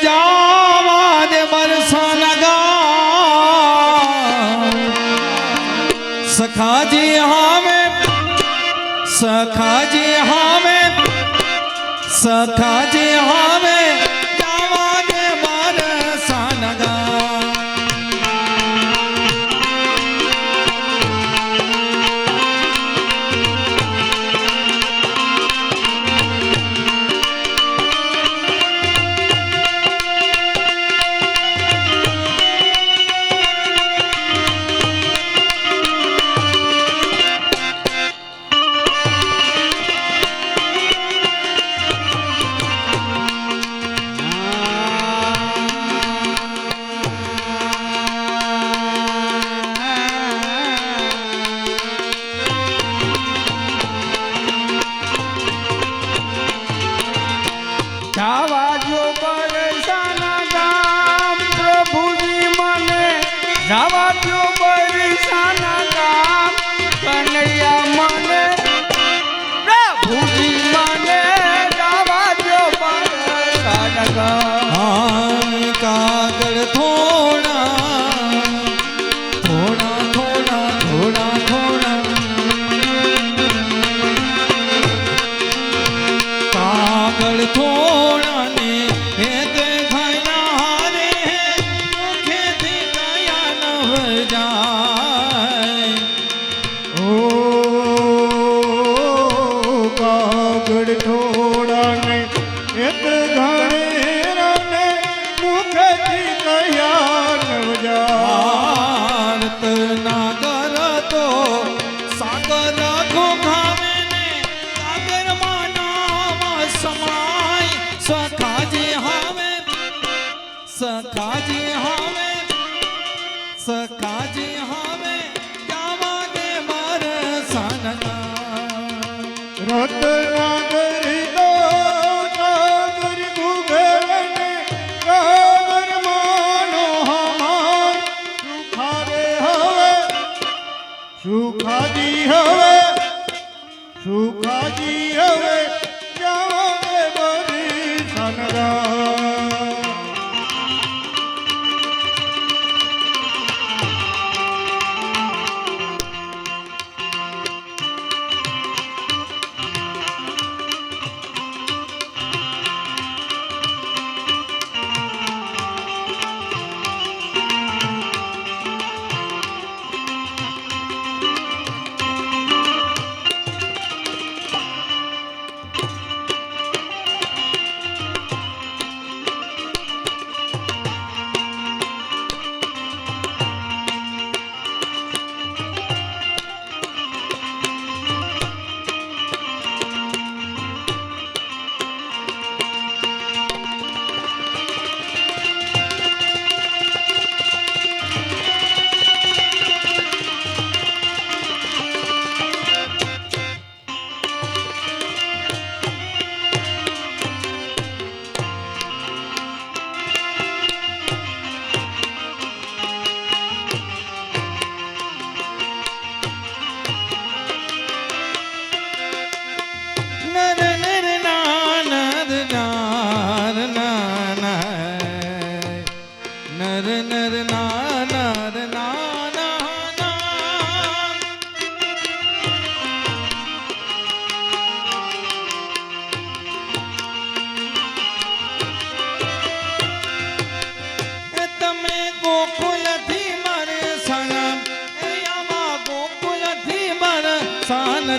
जावा दे बरसन सखा जी हमें सखा जी हमें सखा जी हमें जावा दे बरसन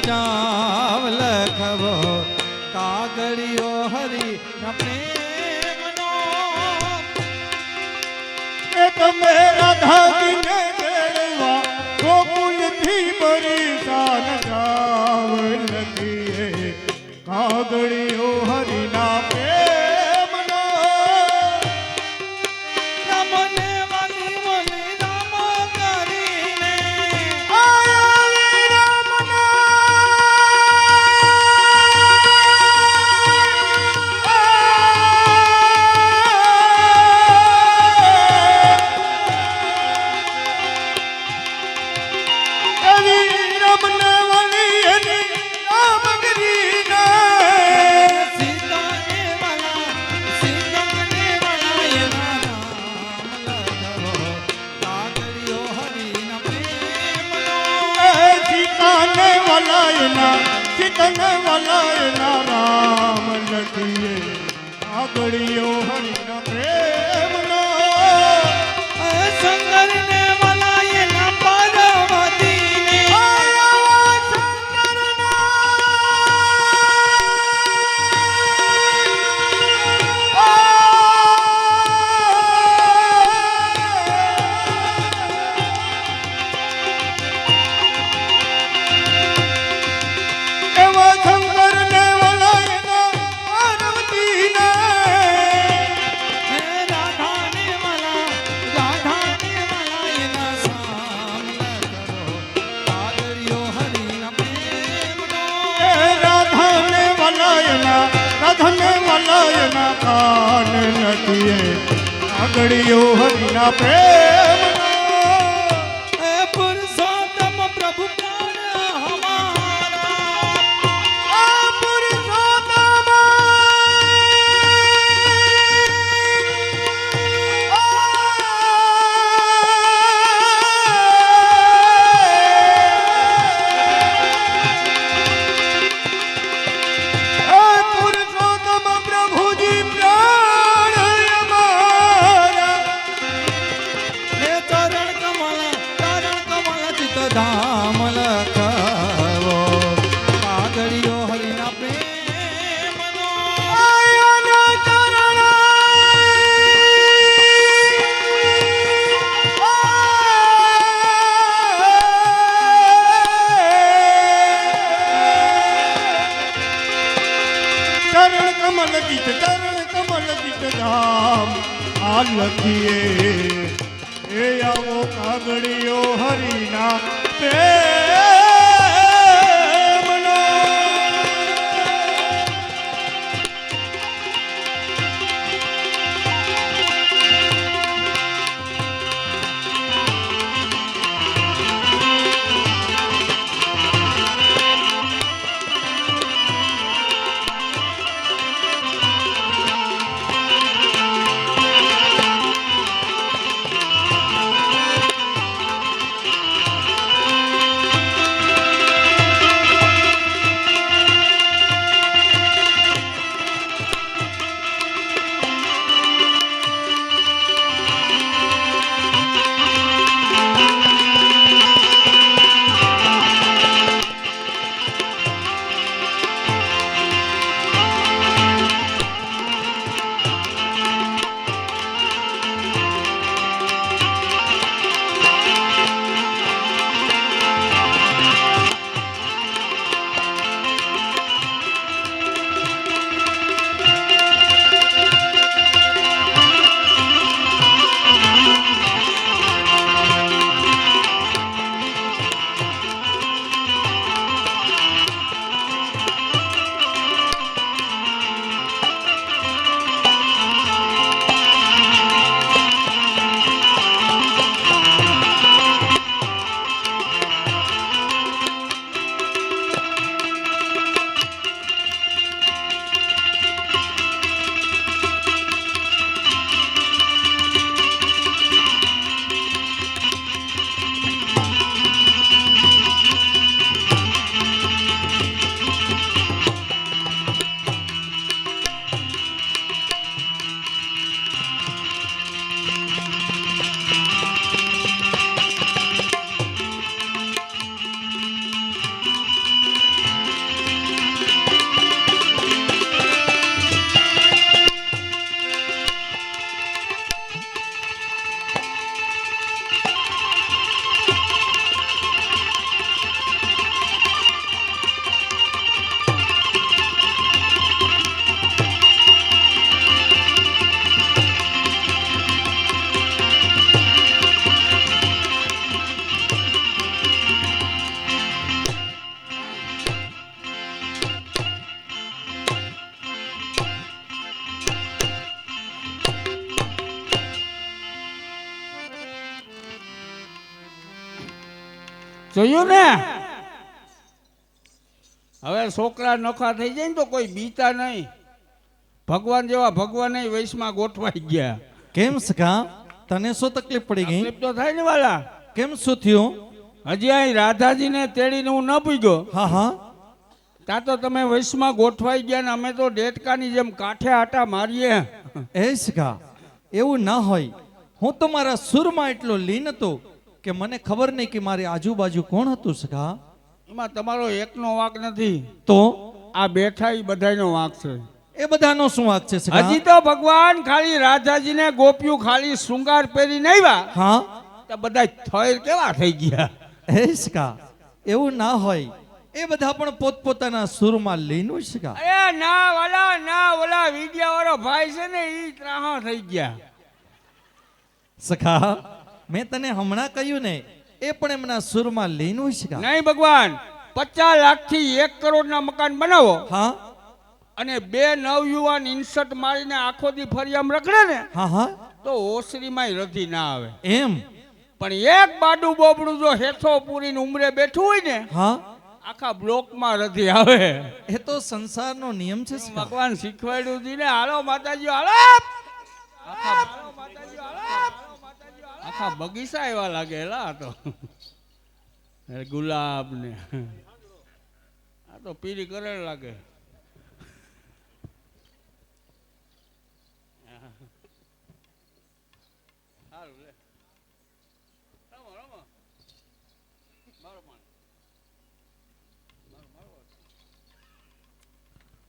जाव लखबो कागड़ियो हरि प्रेम नो एक मेरा धागिने देवा गोकुल थी बड़ी सान जाव लगी है कागड़ियो हरि ना प्रेम नो रमने वाली मने राम करीने आया रे रमना રાધાને વલાયના રામ લખીએ આગળિયો હરિના પ્રેમનો શંકરને વલાયના પાર્વતીને એવા શંકરને વલાયના પાર્વતીને રાધાને વલાયના સામલા કરો આગળિયો હરિના પ્રેમનો રાધાને વલાયના કાન લખીએ આગળિયો હરિના પ્રેમનો પુરુષોત્તમ પ્રભુ પ્રાણ હમારા પુરુષોત્તમ પ્રભુજી પ્રાણ અમારા હે ચરણ કમલ ચિત ધામ લખાવો આગળિયો હરિના પ્રેમનો આયાના ચરણ ચરણ કમલ ગીત ધામ આ લખીએ એ આવો કાગળિયો હરિના પ્રેમનો જોયું ને હવે છોકરા નોખા થઈ જાય ને તો કોઈ બીતા નહીં. ભગવાન જેવા ભગવાન વૈશમાં ગોઠવાઈ ગયા. કેમ સખા તને શું તકલીફ પડી ગઈ? તકલીફ તો થાય ને વાલા. કેમ શું થયું? હજી અહીં રાધાજીને તેડીને હું ન પૂગ્યો. હા હા તા તો તમે વૈશમાં ગોઠવાઈ ગયા ને અમે તો ડેટકાની જેમ કાંઠે આટા મારીએ. એ સખા એવું ના હોય. હું તો મારા સુરમાં એટલો લીન હતો કે મને ખબર નહીં કે મારી આજુબાજુ કોણ હતું સખા. એમાં તમારો એકનો વાંક નથી. તો આ બેઠા એ બધાયનો વાંક છે. એ બધાનો શું વાંક છે સખા? હજી તો ભગવાન ખાલી રાધાજીને ગોપ્યું ખાલી શૃંગાર પહેરીને આવ્યા હા તો બધા થયેર કેવા થઈ ગયા. એ સખા એવું ના હોય. એ બધા પણ પોતપોતાના સુરમાં લીન હોય સખા. અરે ના ઓલા વિદ્યા વાળો ભાઈ છે ને ઈ ત્રાહા થઈ ગયા. સખા મેં તને હમણાં કહ્યું ને એ પણ એમના સુરમાં લીન હોય સખા. નહીં ભગવાન 50 લાખથી 1 કરોડના મકાન બનાવો હા અને 2 નવયુવાન ઇન્સર્ટ મારીને આખો દી ફરિયામ રખડે ને હા હા તો ઓસરીમાંય રધી ના આવે. એમ પણ એક બાડું બોબડું જો હેઠો પૂરીને ઉમરે બેઠું હોય ને હા આખા બ્લોકમાં રધી આવે. એ તો સંસારનો નિયમ છે સખા. ભગવાન શીખવાડ્યું હતી ને હાલો માતાજી હાલો આખા બગીચા એવા લાગેલા તો ગુલાબ ને આ તો પીરી કરેલ લાગે.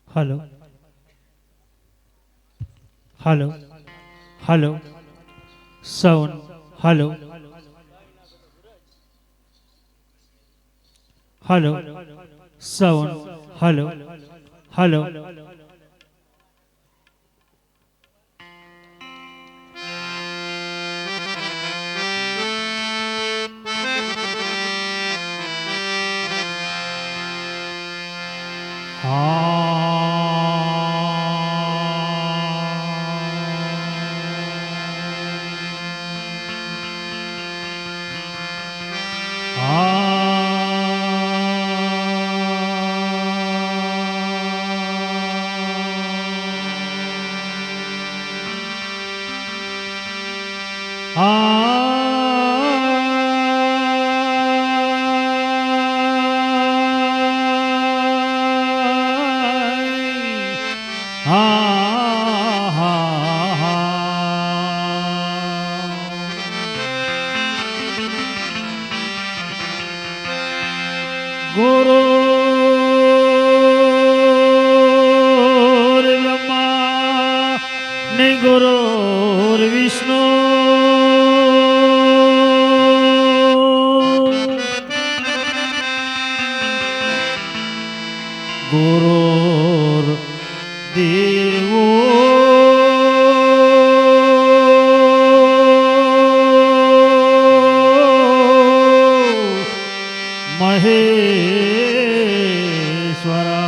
Hello hello hello sound hello hello sound hello hello गुरुर्ब्रह्मा गुरुर्विष्णु गुरुर्देवो महेश्वरा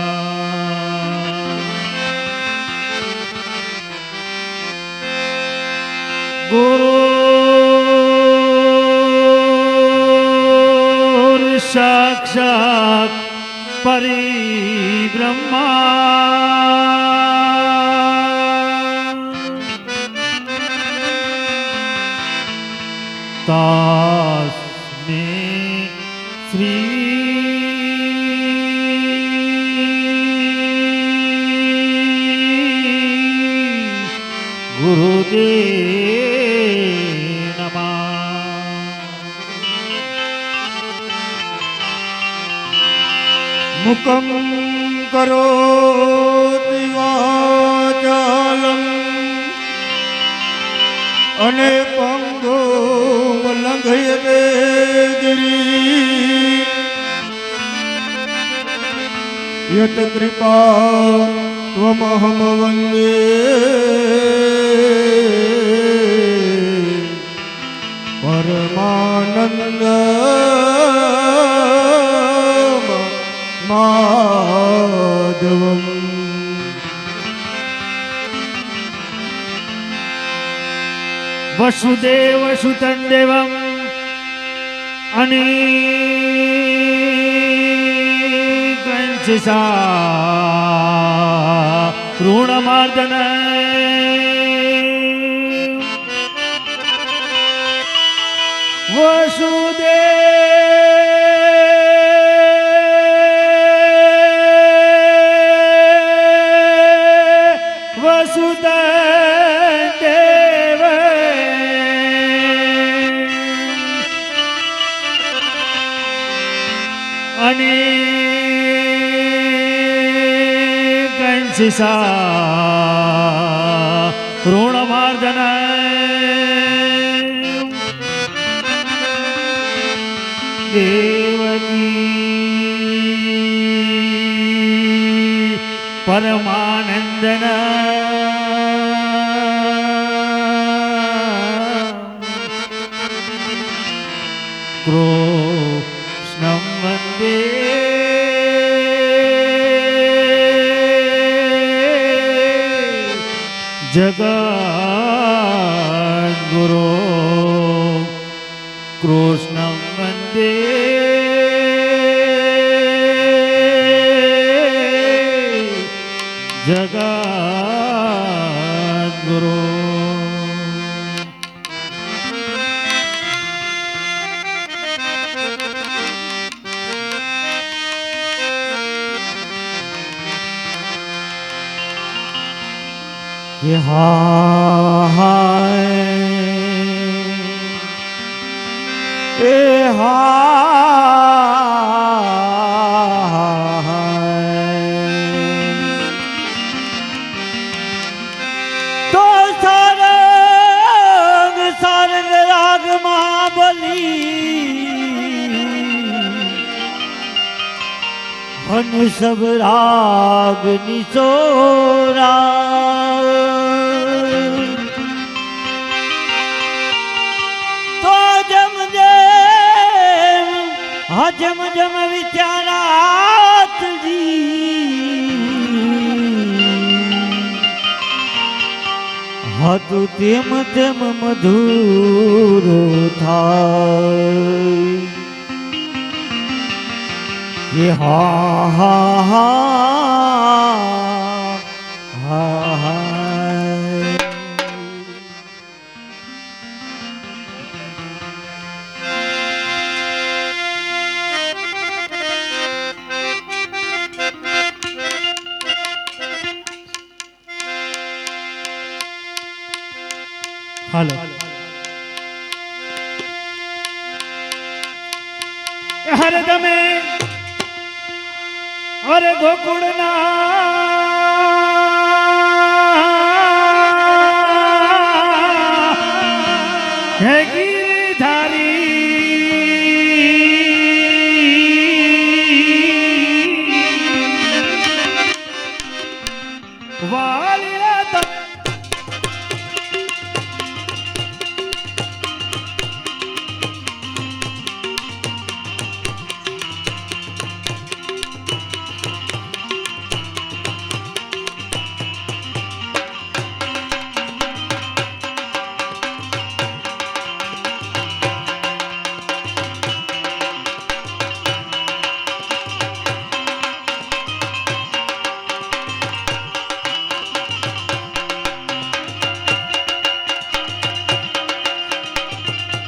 गुरु साक्षात् परिब्रह्मा तस्मै श्री गुरुदेव नमः। મુકમ કરોતિ વાચાલમ અને પંગો લંઘયતે ગિરી યત કૃપા ત્વમહમ વંદે પરમાનંદ માધવમ. वसुदेव सुतं देवम् अनेकंचिसा ऋणमार्दन કંસિસા ઋણમાર્જન દેવકી પરમાનંદન કૃષ્ણં વંદે જગદ્ગુરો કૃષ્ણં વંદે જગદ્ગુરો. કે હાય એ તો સારંગ સારંગ રાગમાં બલી હન સબ રાગ નિચોરા તો જમ જેમ હજમ જમ વિચારાતજી હતું તેમ તેમ મધુરો થાય કે હા હા હા હા. હાલો હરે તમે અરે ગોકુળના હે ગીરધારી વાલિયા તમે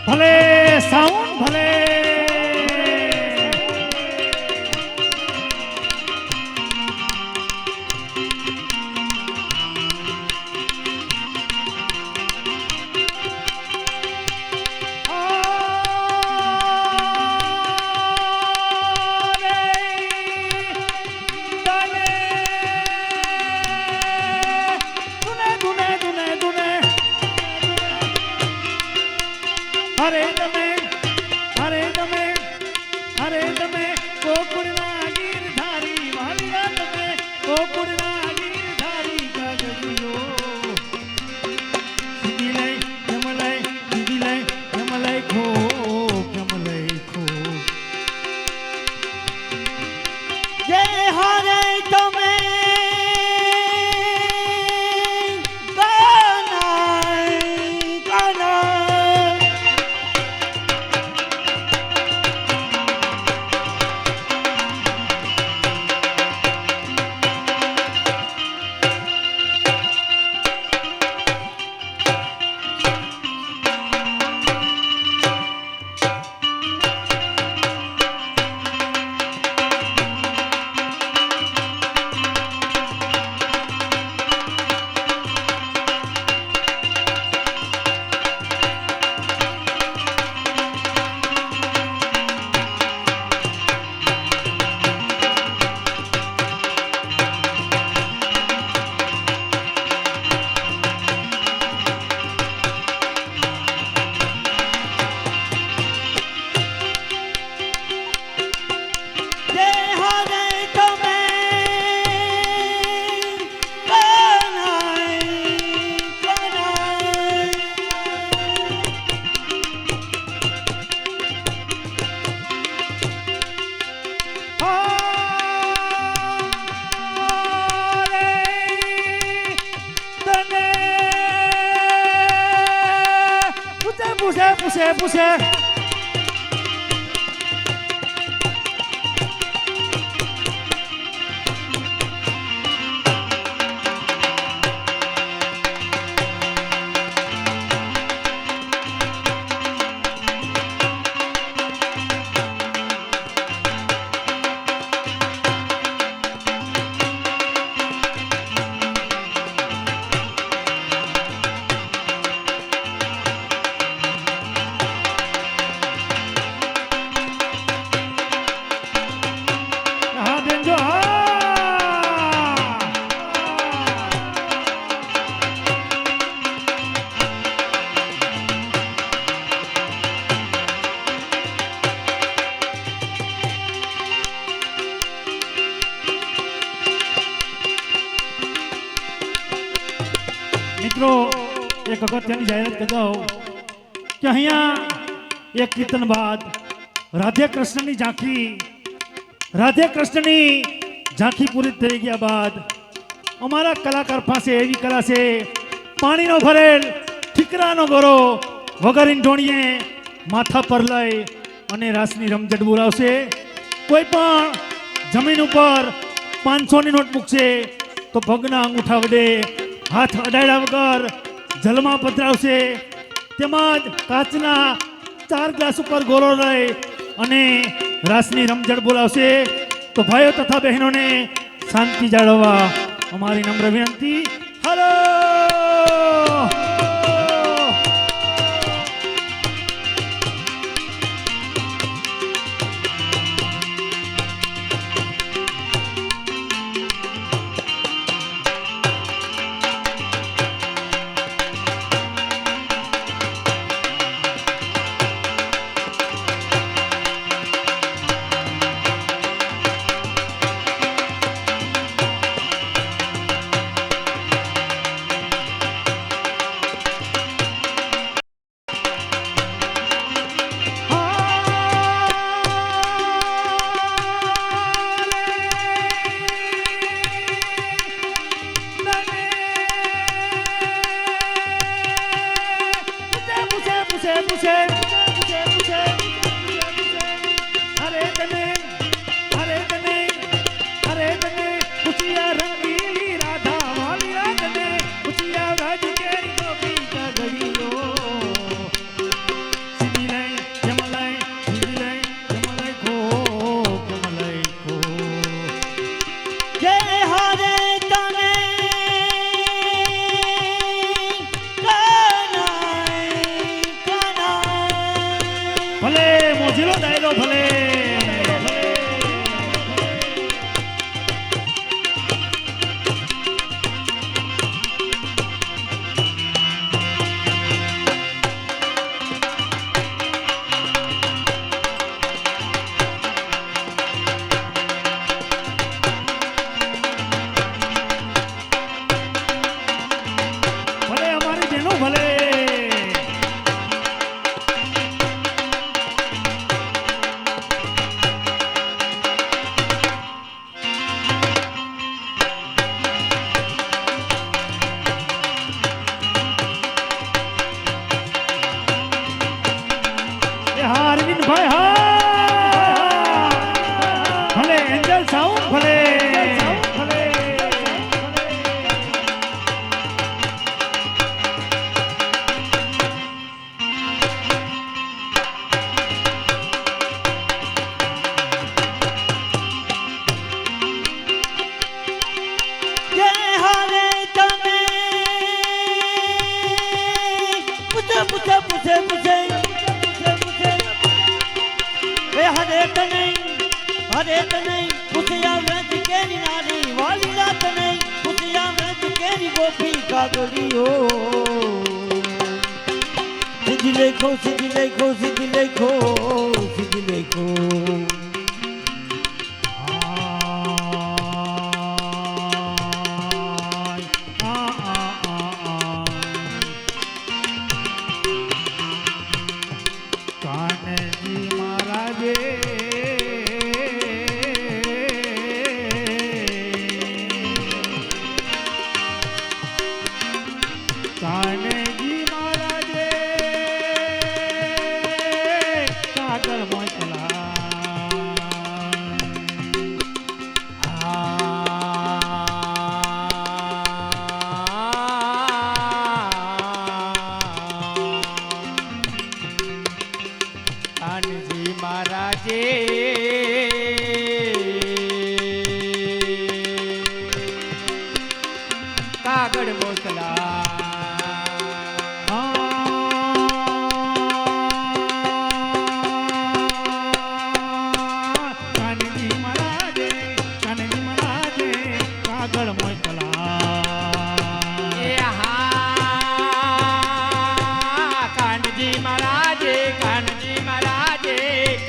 ભલે સાઉન્ડ ભલે હરે તમે ગોકુળના ગીરધારી વાલિયા તમે ગોકુળના ગીરધારી ગગડીઓ સીધી લઈ જમલઈ ખો જમલઈ ખો જય હરે તમે પૂછે પૂછે પૂછે હા દેજો હા મિત્રો એક અગત્યની જાહેરાત કરી દઉં કે અહીંયા એક કીર્તન બાદ રાધે કૃષ્ણની ઝાંખી પૂરી થઈ ગયા બાદ અમારા કલાકાર પાસે એવી કલા છે પાણીનો ભરેલ ઠીકરાનો ગોરો વગર ઈંઢોણીએ માથા પર લઈ અને રાસની રમઝટ બોલાવશે. કોઈ પણ જમીન ઉપર 500ની નોટ મૂકશે તો પગના અંગૂઠા વડે હાથ અડાડ્યા વગર જલમાં પધરાવશે. તેમજ કાચના 4 ગ્લાસ ઉપર ગોરો લઈ અને રાસની રમઝટ બોલાવશે. તો ભાઈઓ તથા બહેનોને શાંતિ જાળવવા અમારી નમ્ર વિનંતી. હલો ભલે મોજીલો ડાયરો ભલે ભલે અમારી બહેનો ભલે ભાઈ હા ભલે એન્જલ સાઉન્ડ ભલે હરે તને પૂછ્યા વ્રજ કેરી નારી વાલી રાત નહીં પૂછ્યા વ્રજ કેરી ગોપી કાગડીઓ સીધી લેખો સીધી લેખો સીધી લેખો સીધી લેખો કાનજી મહારાજે કાનજી મહારાજે મહારાજે કાગળ મોકલા કાનજી મહારાજે કાગળ મોકલા એ હા કાનજી મહારાજે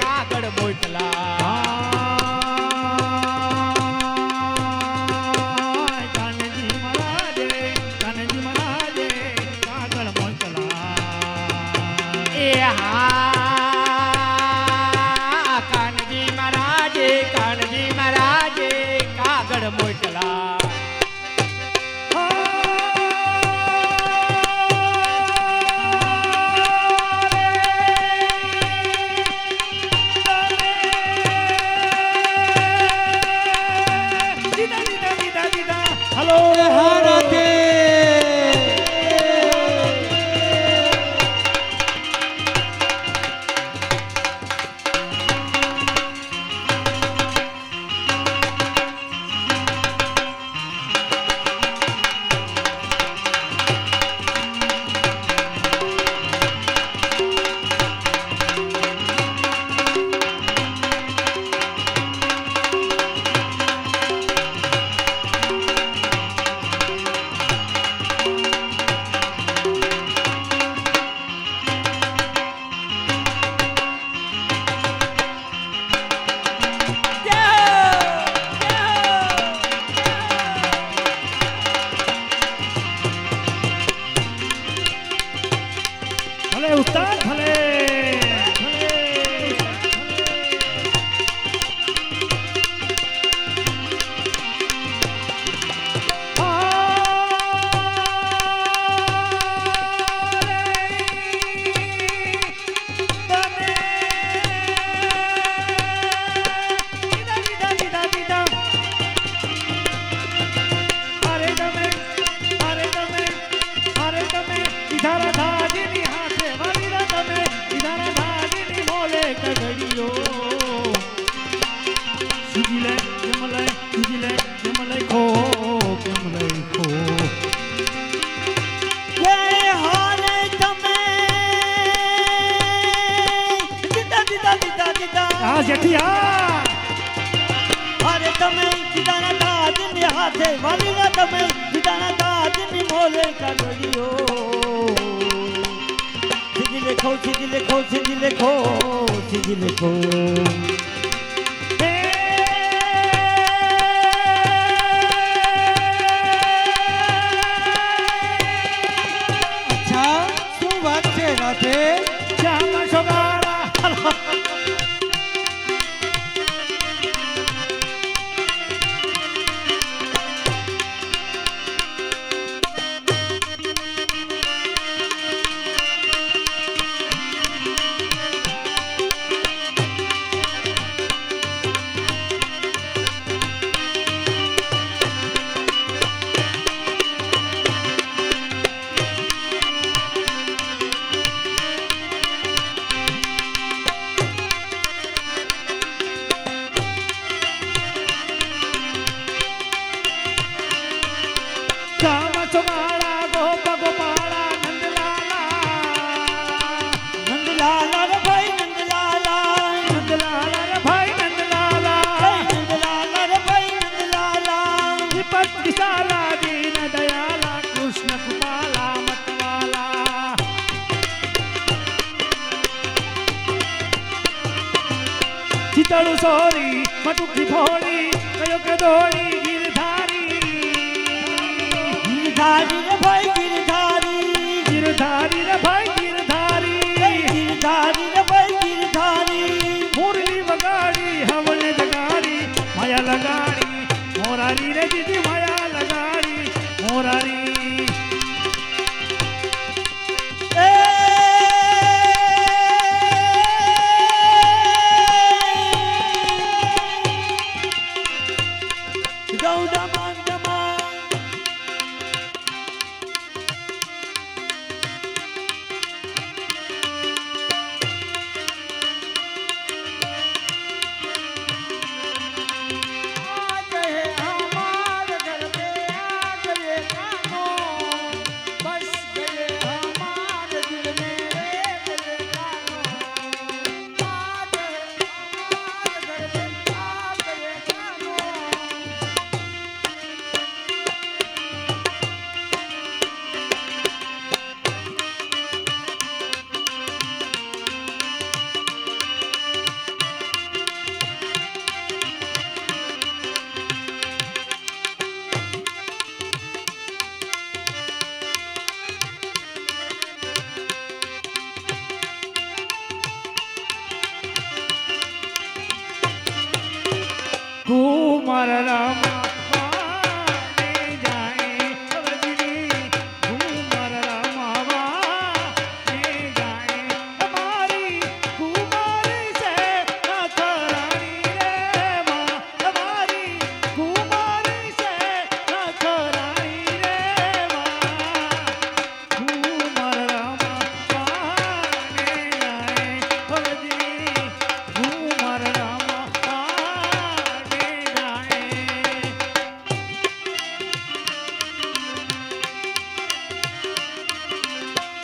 કાગળ મોકલા કાનજી મહારાજે કાગળ મોકલા એ હા કાનજી મહારાજે કાગળ મોકલા હલો ભલે ઉસ્તાદ ભલે વે હારે તમે દીદા આ જેઠિયા હારે તમે દીદાના તાજની હાથે વાલીના તમે દીદાના તાજની મોલે કાગળિયો સીધી લેખો અચ્છા શું વાત છે રાધે શ્યામા સોગાળા શ્યામા સોગાળા ગોપ ગોપાળા નંદલાલા રે ભાઈ નંદલાલા નંદલાલા રે ભાઈ નંદલાલા નંદલાલા રે ભાઈ નંદલાલા વિપત વિશાલા દીન દયાલા કૃષ્ણ કૃપાલા મતવાલા ચિતળું સોરી મટુકી ફોડી કયો કે દોડી ગિરધારી ગિરધારી રે ભાઈ ગિરધારી ગિરધારી રે ભાઈ ગિરધારી ગિરધારી રે ભાઈ ગિરધારી મુરલી વગાડી હવને જગાડી માયા લગાડી મોરારી રે દીદી માયા લગાડી મોરારી એ ગૌડા માંગ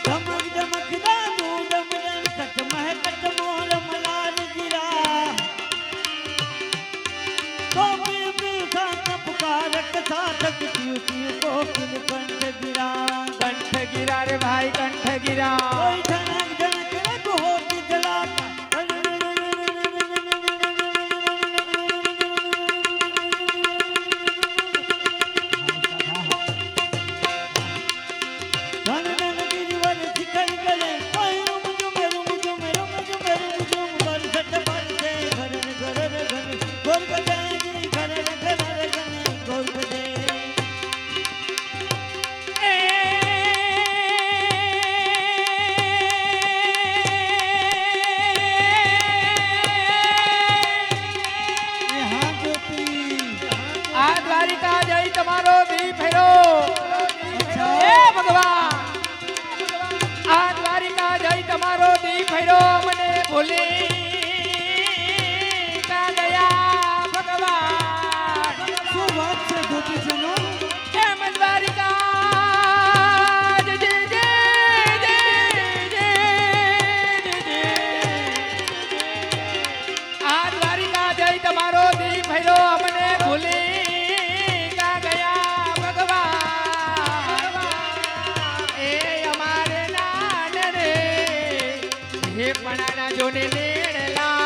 ધમક ધમકદા દૂધ મદન કટ મહેકટ મોર મલાર ગિરા તો બિલ ખાન પુકારક સાધક tiu tiu કોકિલ કંઠ ગિરા કંઠ ગિરા રે ભાઈ કંઠ ગિરા કોઈ ધનક ધનક રઘ હોતી જલાતા ધન ધન ગિરિવર શિખર ગલે કોઈ રૂમ ઝુમ બરસત બરસે ઘરર ઘરર ઘર ગોર ગજાની ઘરર ઘરર ગને ગોર ગજે આ દ્વારિકા જઈ તમારો દી ફેરો એ ભગવાન આ દ્વારિકા જઈ તમારો દી ફેરો મને ભૂલી કા ગયા ભગવાન શું વાત છે ગોપીજનો એમ દ્વારિકા જય જય જય જય જય જય. આ દ્વારિકા જઈ તમારો દી ફેરો મને ભૂલી કા ગયા ભગવાન એ અમારે નાન રે હે પણાના જોને લેડલા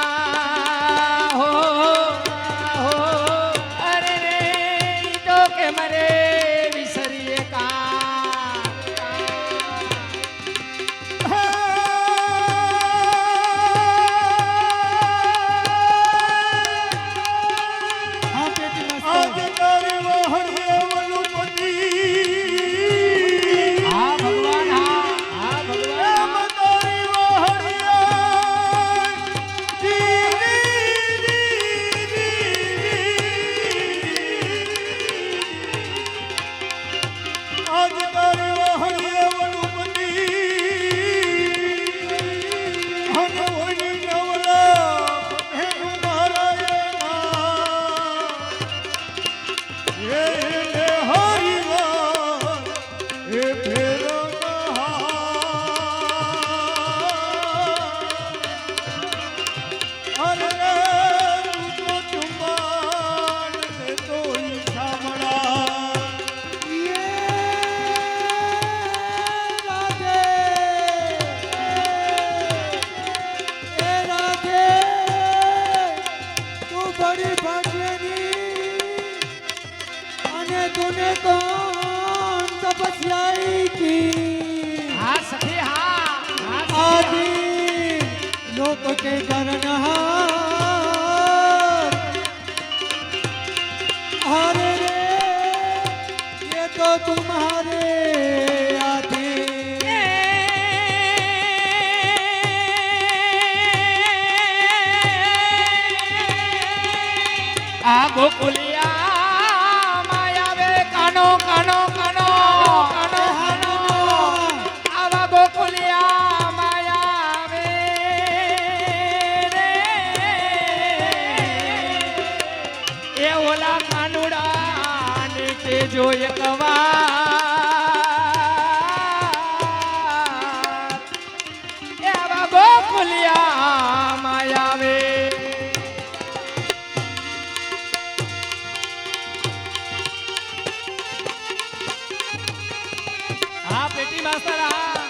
હો હો અરે રે ઈ તો કે મરે વિસરીએ કા હા પેટી મસ્ત હા ભગવાન હા ભગવાન હા સખી હા आदि लोक के करनहार हरे रे ये तो तुम्हारे आदि આ ગોકુલિયા માયાવે કાનો કાનો કાનો કાનો કાનો આવા ગોકુલિયા માયાવે રે એ ઓલા કાનુડા ને તે જોય કવાર એ આવા ગોકુલિયા માયાવે હા પેટી માસ્તર હા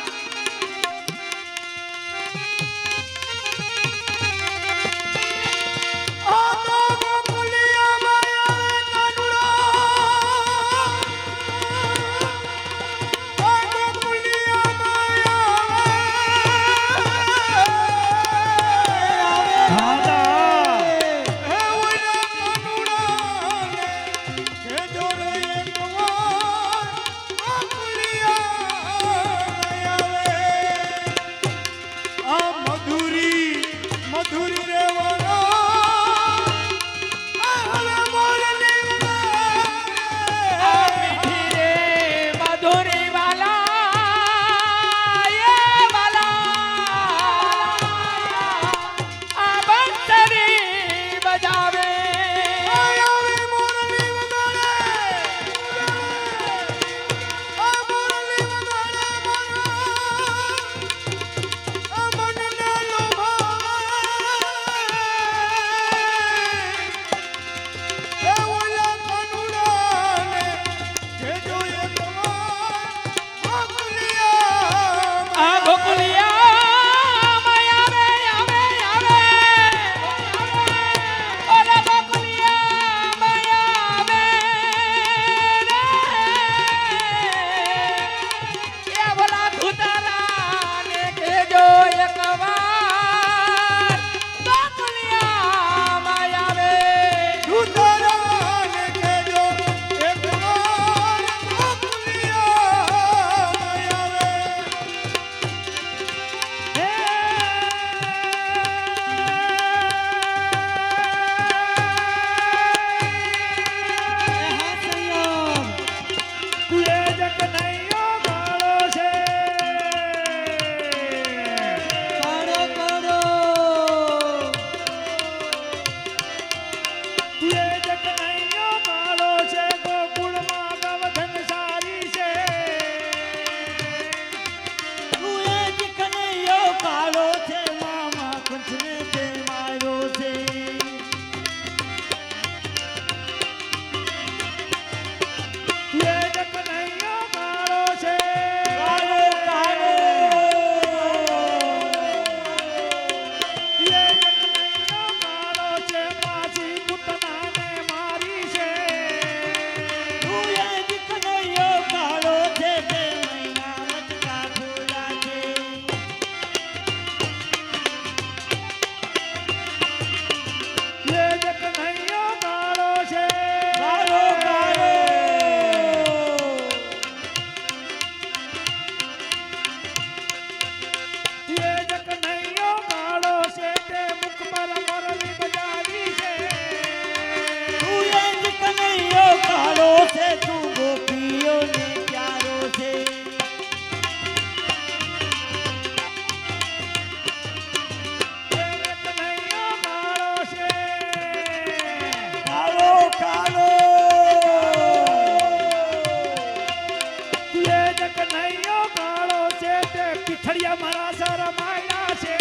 મારા સારા માયના છે.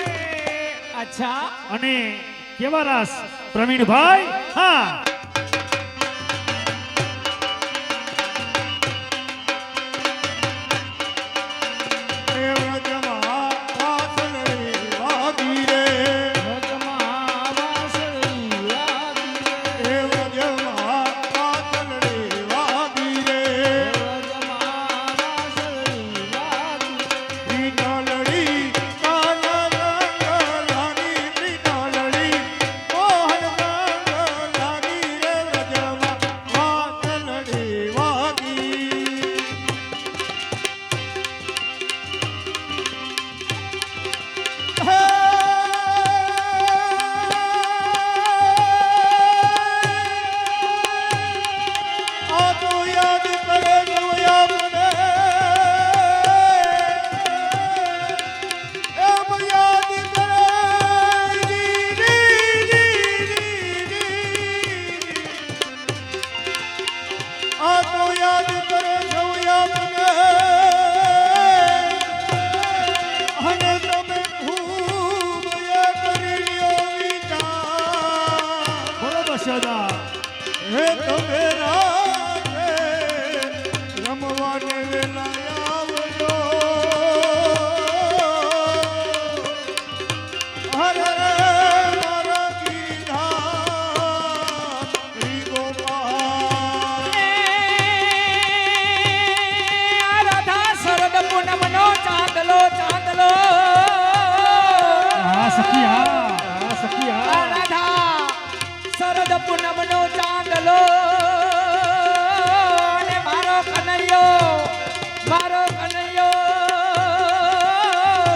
અચ્છા અને કેવા રાસ પ્રવીણભાઈ? હા બરોબર સદા. રાધા શરદ પૂનમનો ચાંદલો ચાંદલો. હા સખી હા સખી હા. રાધા શરદ પૂનમનો ચાંદલો અને મારો કનૈયો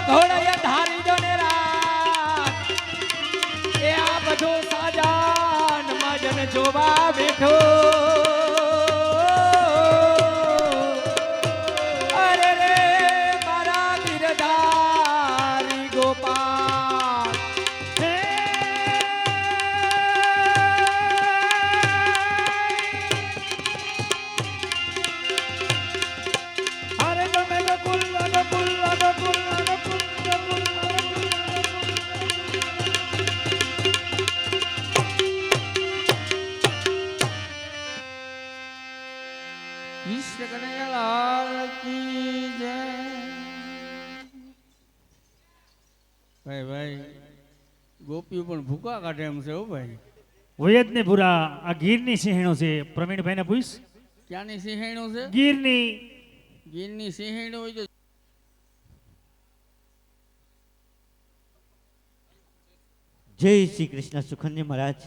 ઘોડે ધારી દો ને રાત. એ આ બધો સાજાન મજન જોવા બેઠો. અરે રે મારા ગિરધારી ગોપાલ. અરે ગમે ગકુલ ગકુલ ગકુલ ગકુલ ગકુલ. કૃષ્ણ કનૈયાલાલ કી જય. ભાઈ ગોપીઓ પણ ભૂકા કાઢે એમ છે હો ભાઈ. હોય જ ને પૂરા. આ ગીરની સિંહણો છે. પ્રવીણભાઈને પૂછ. ક્યાંની સિંહેણું છે? ગીરની. ગીરની સિંહેણું હોય તો જય શ્રી કૃષ્ણ સુખનજી મહારાજ.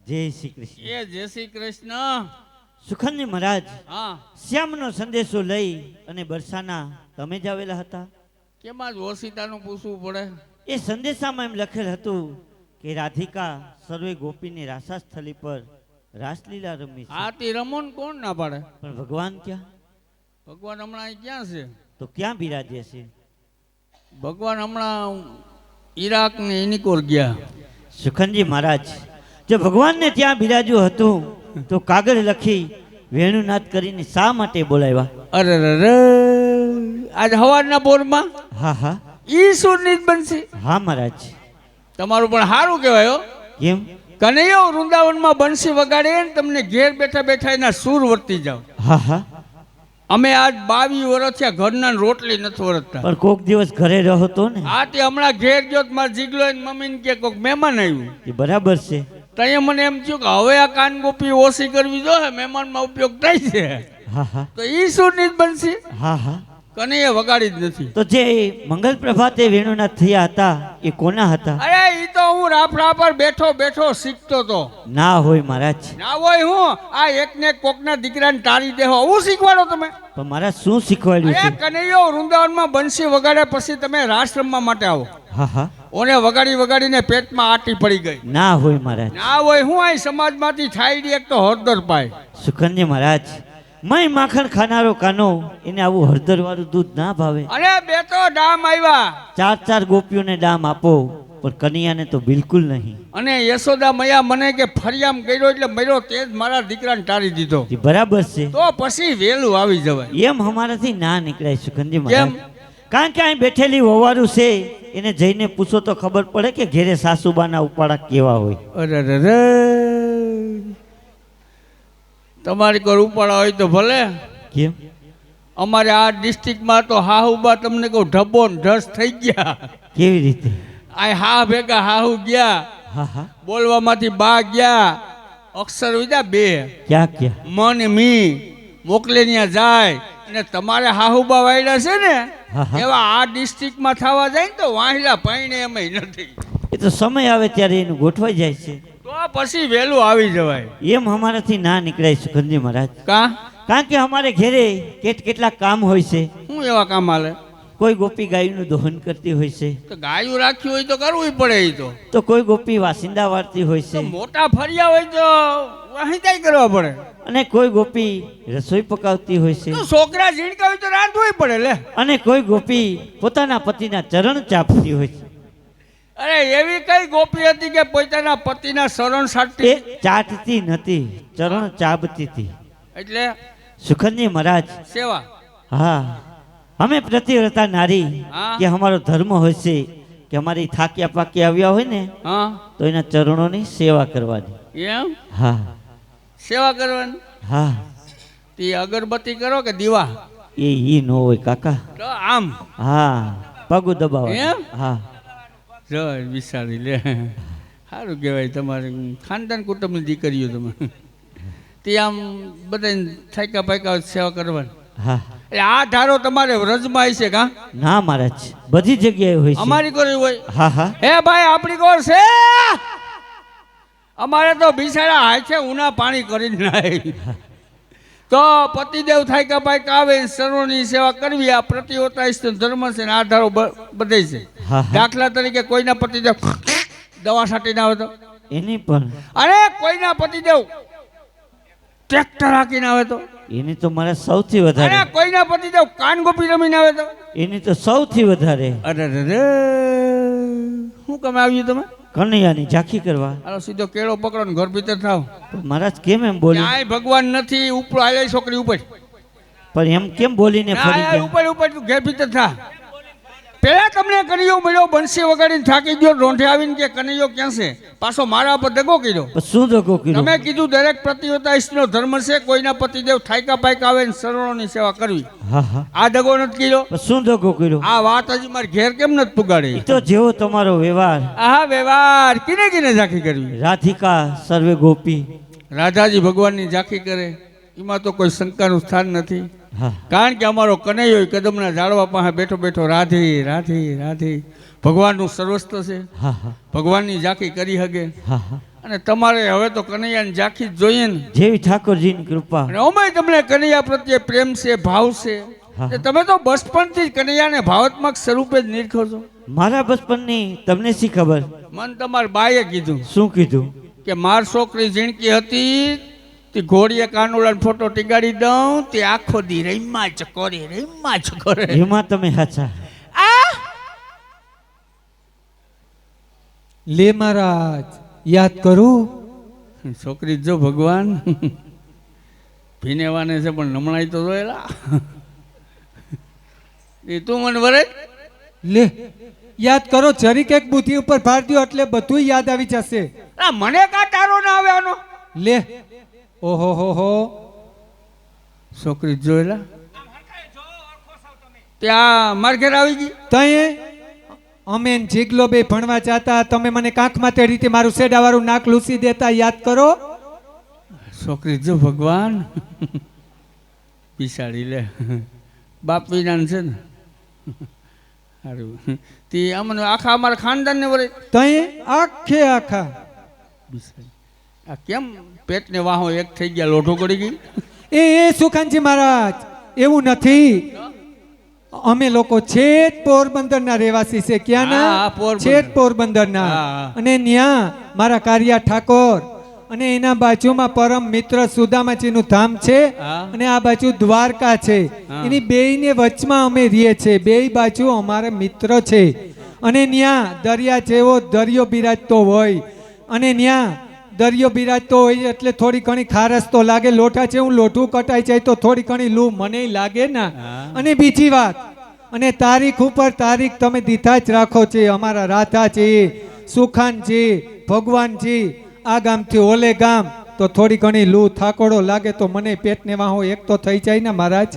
જય શ્રી કૃષ્ણ. એ જય શ્રી કૃષ્ણ. સુખનજી મહારાજ, હા શ્યામનો સંદેશો લઈ અને બરસાના તમે જ આવેલા હતા. કેમાં જ ઓશિતાનું પૂછવું પડે? એ સંદેશામાં એમ લખેલ હતું કે રાધિકા સર્વે ગોપીની રાસા સ્થળી પર રાસલીલા રમી છે. આ તે રમોન કોણ ના પાડે? પણ ભગવાન ક્યાં? ભગવાન હમણાં અહીં ક્યાં છે? તો ક્યાં બિરાજે છે? ભગવાન હમણાં ઈરાક ને એનિકોર ગયા. સુખનજી મહારાજ, જો ભગવાનને ત્યાં બિરાજ્યું હતું તો કાગળ લખી વેણુનાદ કરીને શા માટે બોલાવ્યા? અરે રે આજ હવારના બોરમાં હા હા ઈ સુરની જ બનશે. હા મહારાજ. તમારું પણ સારું કહેવાય હો. કેમ? કનૈયો વૃંદાવનમાં બંસી વગાડે ને તમને ઘેર બેઠા બેઠા એના સૂર વર્તી જાવ. હા હા. અમે આજ 22 વર્ષ થયા ઘરના રોટલી નથી વરતતા. પણ કોક દિવસ ઘરે રહો તો ને. આ તે હમણાં ઘેર ગયો તો મારા જીગલો મમ્મીને કે કોક મહેમાન આવ્યું. એ બરાબર છે. તઈએ મને એમ થયું કે હવે આ કાન ગોપી ઓછી કરવી જોઈએ, મહેમાનમાં ઉપયોગ થાય છે. હા હા તો ઈ સુરની જ બનશે. હા હા. કનૈયે વગાડી જ નથી. તો જે મંગલ પ્રભાતે વેણુનાથ થયા હતા એ કોના હતા? અરે ઈ તો હું રાફડા પર બેઠો બેઠો શીખતો તો. ના હોય મહારાજ. ના હોય હું આ એકને કોકના દીકરાને તારી દેહો હું શીખવાડો તમે? પણ મારા શું શીખવાડ્યું અરે છે? કનૈયો વૃંદાવનમાં બંસી વગાડ્યા પછી તમે રાસ રમવા માટે આવો. હા હા. ઓને વગાડી વગાડીને પેટમાં આટી પડી ગઈ. ના હોય મહારાજ. ના હોય હું આ સમાજમાંથી છાયડી એક તો હળદર પાય. સુખનજી મહારાજ, મય માખણ ખાનારો કાનો એને આવું હળદર વાળું દૂધ ના ભાવે. અરે બે તો ડામ આવ્યા. 4 ગોપીઓને દામ આપો પણ કનૈયાને તો બિલકુલ નહીં. અને યશોદા મૈયા મને કે ફરિયામ કર્યો એટલે મર્યો તે જ મારા દીકરાને ટાળી દીધો. એ બરાબર છે. તો પછી વેલું આવી જવાય. એમ અમારાથી ના નીકળાય સુખનજી કેમ? મહારાજ. કારણ કે અહીં બેઠેલી વવારું છે એને જઈને પૂછો તો ખબર પડે કે ઘેરે સાસુબાના ઉપાડા કેવા હોય. અરે તમારી કોઈ ઉપાડા હોય તો ભલે. કેમ? અમારે આ ડિસ્ટ્રિક્ટમાં તો હાહુબા તમને કહું ઢબો ને ઢસ થઈ ગયા. કેવી રીતે? આ હા ભેગા હાહુ ગયા, હા હા. બોલવામાંથી બા ગયા, અક્ષર વિદ્યા બે ક્યાં ક્યાં? મન મી મોકલે ત્યાં જાય. અને તમારે હાહુબા વાયડા છે ને હા, હા. એવા આ ડિસ્ટ્રિક્ટમાં થવા જાય ને તો વાહિલા પાઈને એમ નથી. એ તો સમય આવે ત્યારે એનું ગોઠવાઈ જાય છે. તો પછી વહેલું આવી જવાય. એમ અમારાથી ના નીકળાય સુખનજી મહારાજ. કા કારણ કે અમારે ઘેરે કેટલા કામ હોય છે. શું એવા કામ હાલે? કોઈ ગોપી ગાયનું દોહન કરતી હોય છે, તો ગાયું રાખ્યું હોય તો કરવું પડે. એ તો કોઈ ગોપી વાસિંદા વાળતી હોય તો છે, મોટા ફર્યા હોય તો વાહિદાઈ કરવા પડે. અને કોઈ ગોપી રસોઈ પકાવતી હોય છે, તો છોકરા ઝીણકા હોય તો રાંધવું પડે લે. અને કોઈ ગોપી પોતાના પતિના ચરણ ચાપતી હોય છે. અરે એવી કઈ ગોપી હતી કે પોતાના પતિના શરણ સાટતી? એ ચાટતી નથી, ચરણ ચાપતી હતી. એટલે સુખનજી મહારાજ, સેવા. હા, અમે પ્રતિવ્રતા નારી હા. કે અમારો ધર્મ હોય છે કે અમારી થાક્યા પાક્યા આવ્યા હોય ને હા તો એના ચરણોની સેવા કરવાની. એમ હા સેવા કરવાની. હા. તે અગરબત્તી કરો કે દીવા? એ ઈ નો હોય કાકા. તો આમ હા, પગું દબાવવા. એમ? હા. જો વિચારી લે. સારું કહેવાય તમારે ખાનદાન કુટુંબની દીકરીઓ તમે. તે આમ બધા થાક્યા પાક્યા સેવા કરવાની. હા. એટલે આ ધારો તમારે વ્રજમાં છે કા? ના મહારાજ, બધી જગ્યાએ હોય છે. અમારી કોઈ હોય? હા હા. હે ભાઈ આપણી કોર છે? અમારે તો બિચારા હાથે ઉના પાણી કરીને નાય. તો પતિદેવ થાય કે ભાઈ આવે સર્વની સેવા કરવી આ પ્રતિવતા ધર્મ છે ને આ ધારો બધે છે. હા હા. દાખલા તરીકે કોઈના પતિદેવ દવા છાંટીને આવે તો, એની પણ અરે કોઈના પતિદેવ ટ્રેક્ટર હાકીને આવે તો, એની તો મારા સૌથી અરે વધારે. કોઈના પતિદેવ કાન ગોપી રમીને આવે તો, એની તો સૌથી વધારે. અરે શું કામ આવ્યું તમે? કનૈયાની ઝાંખી કરવા. હાલો સીધો કેળો પકડો ને ઘર ભીતર થાવ. પણ મહારાજ કેમ એમ બોલી? ક્યાંય ભગવાન નથી. ઉપર હાલે છોકરી ઉપર. પણ એમ કેમ બોલીને ફરી ના, ગયા? ઉપર ઉપર તું ઘેર ભીતર થા. પેલા તમને કનૈયો મળ્યો બંસી વગાડીને થાકી ગયો, રોંઢે આવીને કે કનૈયો ક્યાં છે? પાછો મારા પર દગો કર્યો. પણ શું દગો કર્યો? તમે કીધું દરેક પ્રતિવતા ઈષ્ટનો ધર્મ છે કોઈના પતિદેવ થાયકા પાયકા આવે ને સર્વોની સેવા કરવી. હા હા. આ દગો નથી કર્યો. પણ શું દગો કર્યો? આ વાત હજી મારે ઘેર કેમ નથી પુગાડી? ઈ તો જેવો તમારો વ્યવહાર. આહા વ્યવહાર કિને કિને ઝાંખી કરવી? રાધિકા સર્વે ગોપી. રાધાજી ભગવાનની ઝાંખી કરે એમાં તો કોઈ શંકાનું સ્થાન નથી. હા. કારણ કે અમારો કનૈયો કદમના ઝાડવા પાસે બેઠો બેઠો રાધી રાધી રાધી ભગવાનનું સર્વસ્વ છે. હા હા. ભગવાનની ઝાંખી કરી શકે. હા હા. અને તમારે હવે તો કનૈયાની ઝાંખી જ જોઈએ ને. જેવી ઠાકોરજીની કૃપા. અને અમે તમને કનૈયા પ્રત્યે પ્રેમ છે, ભાવ છે. હા. તે તમે તો બચપનથી જ કનૈયાને ભાવાત્મક સ્વરૂપે જ નિરખો છો. મારા બચપનની તમને શી ખબર? મન તમારા બાએ કીધું શું કીધું? કે માર છોકરી ઝીણકી હતી તે ઘોડીએ કાનુડાનો ફોટો ટીગાડી દઉં તે આખો દી રમ્યા જ કરે. એમાં તમે હાચા. લે મહારાજ યાદ કરું. છોકરી જો ભગવાન ભીનેવાને છે પણ નમણાઈ તો જોયેલા. એ તું મને વરે લે યાદ કરો. જરીક એક બુદ્ધિ ઉપર ભાર દ્યો એટલે બધું યાદ આવી જશે. મને કા તારો ના આવે આનો? લે ઓહો હો. છોકરી જોયેલા ત્યાં માર ઘેર આવી ગઈ. તયે અમે ને જીગલો બે ભણવા જાતા. તમે મને કાંખમાં તે રીતે મારું સેડાવાળું નાક લૂસી દેતા. યાદ કરો. છોકરી જો ભગવાન પીસાડી લે બાપ વિના છે ને. સારું તે અમને આખા અમારા ખાનદાનને વરે તયે આખે આખા. આ કેમ પેટને વાહો એક થઈ ગયા લોઢો કરી ગઈ? એ સુખાનજી મહારાજ એવું નથી. અમે લોકો છેટ પોરબંદરના રહેવાસી છે. હા, ક્યાંના? પોરબંદર. છેટ પોરબંદરના. હા. અને ન્યા મારા કારિયા ઠાકોર અને એના બાજુમાં પરમ મિત્ર સુદામાજીનું ધામ છે. હા. અને આ બાજુ દ્વારકા છે. હા. એની બેયને વચમાં અમે રહીએ છીએ. બેય બાજુ અમારા મિત્ર છે. અને ન્યા દરિયા જેવો દરિયો બિરાજતો હોય. અને ન્યા દરિયો બિરાજતો હોય એટલે થોડી ઘણી ખારસ તો લાગે. લોટા છે હું લોઠું કટાઈ જાય તો થોડી ઘણી લૂ મને લાગે ના. હા. અને બીજી વાત અને તારીખ ઉપર તારીખ તમે દીધા જ રાખો છે. અમારા રાધા છે, સુખાન છે, ભગવાન છે, આ ગામથી ઓલે ગામ તો થોડી ઘણી લૂ થાકોડો લાગે તો મને પેટને વાહો એક તો થઈ જાય ને મહારાજ.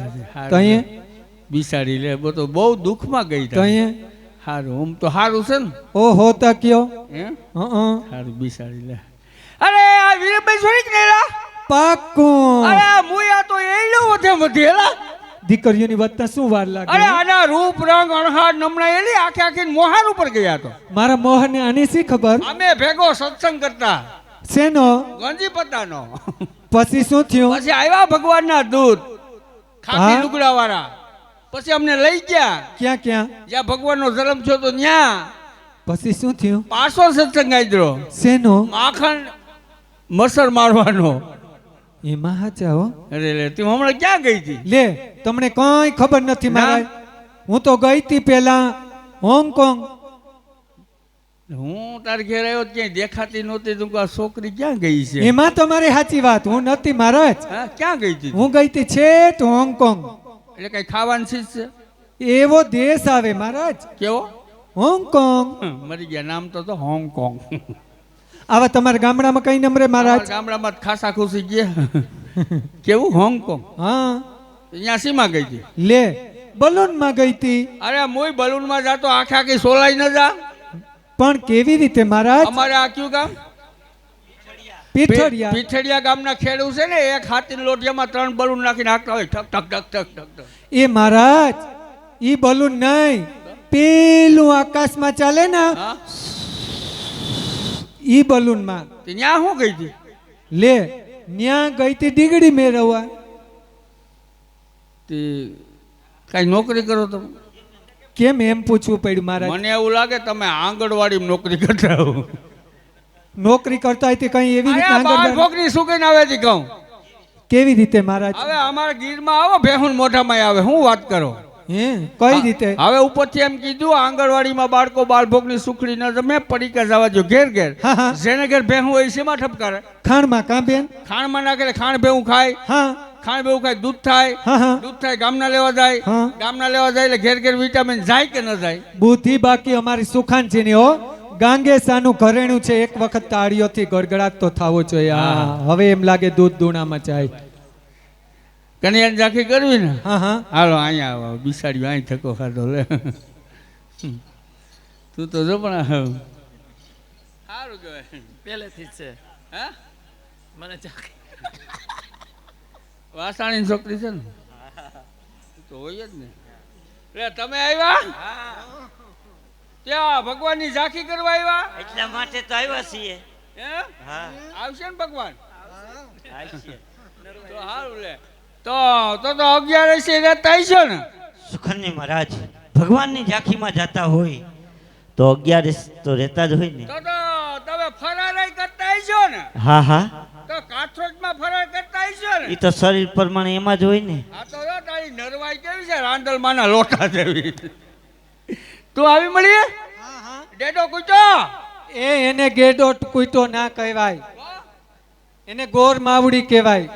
તઈએ બિસાડી લે બો તો બહુ દુઃખમાં ગઈ તઈએ હારું આમ તો હારું છે ને ઓ હોતા કયો હે હં હારું બિસાડી લે. અરે આ વીરભાઈ છોડી ને લા પાક્કું. અરે આ મુયા તો એલો વધે વધેલા. દીકરીઓની વધતા શું વાર લાગે? અરે આના રૂપ રંગ અણહાર નમણા એલી આખે આખી મોહાર ઉપર ગયા તો. મારા મોહનને આની શી ખબર? અમે ભેગો સત્સંગ કરતા શેનો? ગંજીપતાનો. પછી શું થયું? પછી આવ્યા ભગવાનના દૂત ખાખી હા? લુગડા વાળા. પછી અમને લઈ ગયા ક્યાં ક્યાં? જ્યાં ભગવાનનો જન્મ થયો તો ન્યા. પછી શું થયું? પાછો સત્સંગ આદરો શેનો? માખણ મસર મારવાનો. એમાં હાચા હો. અરે લે તું હમણાં ક્યાં ગઈ હતી? લે તમને કઈ ખબર નથી મહારાજ. હું તો ગઈ હતી પેલા હોંગકોંગ. હું તાર ઘેર આવ્યો તો ક્યાંય દેખાતી નહોતી. તું કહું, આ છોકરી ક્યાં ગઈ છે? એમાં તમારી સાચી વાત. હું નથી મહારાજ. હા ક્યાં ગઈ હતી? હું ગઈ હતી છેટ હોંગકોંગ. એટલે કઈ ખાવાની ચીજ છે? એવો દેશ આવે મહારાજ, કેવો? હોંગકોંગ. મરી ગયા નામ તો હોંગકોંગ. આવા તમારા ગામડામાં કઈ નંબરે મહારાજ? અમારા ગામડામાં જ ખાસા ખુશી ગયા. કેવું હોંગકોંગ? હા અહીંયા સીમાં ગઈ હતી? લે બલૂન માં ગઈ હતી. અરે મુય બલૂનમાં જાતો આખે આખી સોલાઈ ન જા. પણ કેવી રીતે મહારાજ? અમારે આ કયું ગામ? પીઠડિયા. પીઠડિયા ગામના ખેડૂત છે ને એક હાથીની લોટિયામાં 3 બલૂન નાખીને હાંકતા હોય ઠક ઠક ઠક ઠક ઠક ઠક. એ મહારાજ ઈ બલૂન નહીં, પેલું આકાશમાં ચાલે ને હા ઈ બલૂન માં. તે ન્યા શું ગઈ હતી? લે ન્યા ગઈ હતી ડીગડી મેળવવા. તે કઈ નોકરી કરો તમે? કેમ એમ પૂછવું પડ્યું મહારાજ? મને એવું લાગે તમે આંગણવાડીમાં નોકરી કરતા હો. નોકરી કરતા હોય તે કઈ એવી રીતે અરે બાર આંગણવાડી- છોકરી સુકીને આવે છે કહું. કેવી રીતે મહારાજ? હવે અમારા ગીરમાં આવો ભેહુન મોઢામાં આવે. શું વાત કરો? હે કઈ રીતે? હવે ઉપરથી એમ કીધું આંગણવાડીમાં બાળકો બાળભોગની સુખડી ન જમે પડીકા જવા જો ઘેર ઘેર. હા હા. જેને ઘેર ભેહું હોય શેમાં ઠપકારે? ખાણમાં કાં બેન? ખાણમાં નાખે ખાણ ભેહું ખાય. હા ખાણ ભેહું ખાય દૂધ થાય. હા હા. દૂધ થાય ગામના લેવા જાય. હા. ગામના લેવા જાય એટલે ઘેર ઘેર વિટામિન જાય કે ન જાય? બુદ્ધિ બાકી અમારી સુખાન છે ને હો. ગાંગેસાનું ઘરેણું છે, એક વખત તાળીઓથી ગડગડાટ તો થવો જોઈએ. હા હવે એમ લાગે દૂધ દૂણામાં જાય. કન્યાની ઝાંખી કરવી ને? હા હા. હાલો અહીંયા આવો બિસાડ્યું અહીં થકો ખાધો લે. તું તો જો પણ સારું કહેવાય પહેલેથી જ છે હા મને વાસાણી છોકરી છે ને તો હોય જ ને. લે તમે આવ્યા ત્યાં ભગવાનની ઝાંખી કરવા આવ્યા? એટલા માટે તો આવ્યા છીએ. હે હા આવશે ને ભગવાન? આવશે. તો સારું લે. તો 11 રહેતા હશો ને? સુખનની મહારાજ ભગવાનની ઝાંખીમાં જાતા હોય તો 11 તો રહેતા જ હોય ને. તો તમે ફરારાય કરતા હશો ને? હા હા તો કાઠોડમાં ફરાર કરતા હશો ને? એ તો શરીર પ્રમાણે એમાં જ હોય ને. આ તો જો તારી નરવાઈ કેવી છે રાંદલમાંના લોટા જેવી. તું આવી મળીએ? ડેડો કૂચો. એને ગેડો કૂટો ના કહેવાય, એને ગોર માવડી કહેવાય.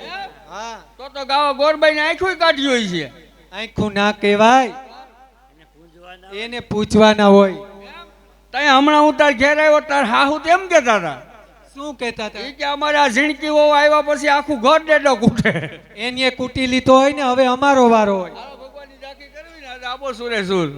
હા તો ગાવા ગોરબાઈ ને આંખું કાઢી હોય છે. આંખું ના કહેવાય, એને પૂછવાના હોય. તઈ હમણાં હું તાર ઘેર આવ્યો તાર હાહુ તેમ કહેતા હતા. શું કહેતા હતા? ઈ કે અમારે આ ઝીણકી વહુ આવ્યા પછી આખું ઘર ડેડો કૂટે. એને કૂટી લીધો હોય ને હવે અમારો વારો હોય. ભગવાનની ઝાંખી કરવી ને આજે આપો સુરે સુર.